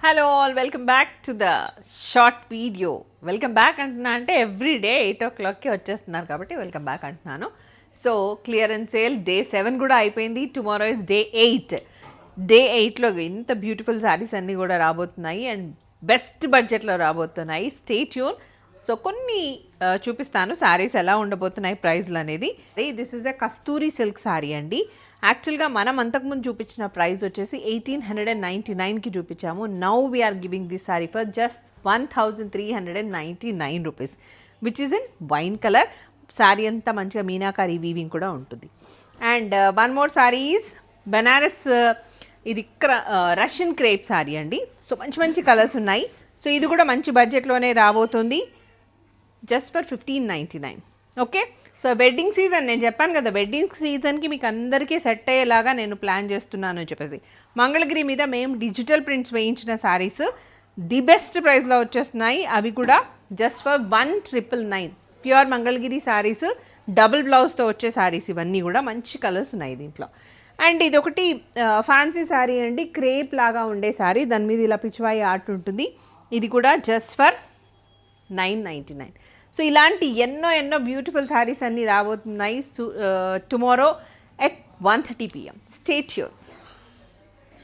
Hello all, welcome back to the short video. Welcome back అంటున్నా అంటే everyday 8 o'clockకి వచ్చేస్తున్నారు కాబట్టి వెల్కమ్ బ్యాక్ అంటున్నాను. సో క్లియరెన్స్ సేల్ డే 7 కూడా అయిపోయింది. Tomorrow is day 8. డే 8లో ఇంత బ్యూటిఫుల్ శారీస్ అన్నీ కూడా రాబోతున్నాయి అండ్ బెస్ట్ బడ్జెట్లో రాబోతున్నాయి. Stay tune. సో కొన్ని చూపిస్తాను శారీస్ ఎలా ఉండబోతున్నాయి ప్రైజ్లు అనేది. This is a Kasturi silk sari అండి. యాక్చువల్గా మనం అంతకుముందు చూపించిన ప్రైస్ వచ్చేసి 1899కి చూపించాము. Now we're giving this sari for just 1399 rupees, which is in wine colour. Sari అంతా మంచిగా మీనాకారి వీవింగ్ కూడా ఉంటుంది. And one more sari is Banaras. ఇది రష్యన్ క్రేప్ శారీ అండి. సో మంచి మంచి కలర్స్ ఉన్నాయి. సో ఇది కూడా మంచి బడ్జెట్లోనే రాబోతుంది, just for 1599. Okay. So wedding season, నేను చెప్పాను కదా వెడ్డింగ్ సీజన్కి మీకు అందరికీ సెట్ అయ్యేలాగా నేను ప్లాన్ చేస్తున్నాను అని చెప్పేసి మంగళగిరి మీద మేము డిజిటల్ ప్రింట్స్ వేయించిన శారీస్ ది బెస్ట్ ప్రైస్లో వచ్చేస్తున్నాయి. అవి కూడా just for 1999. Pure Mangalagiri saris, double బ్లౌజ్తో వచ్చే శారీస్, ఇవన్నీ కూడా మంచి కలర్స్ ఉన్నాయి దీంట్లో. అండ్ ఇది ఒకటి ఫ్యాన్సీ శారీ అండి, క్రేప్ లాగా ఉండే శారీ, దాని మీద ఇలా పిచ్చివాయి ఆర్ట్ ఉంటుంది. ఇది కూడా జస్ట్ ఫర్ 999. సో ఇలాంటి ఎన్నో బ్యూటిఫుల్ శారీస్ అన్నీ రాబోతున్నాయి tomorrow at 1:30 PM. Stay tuned.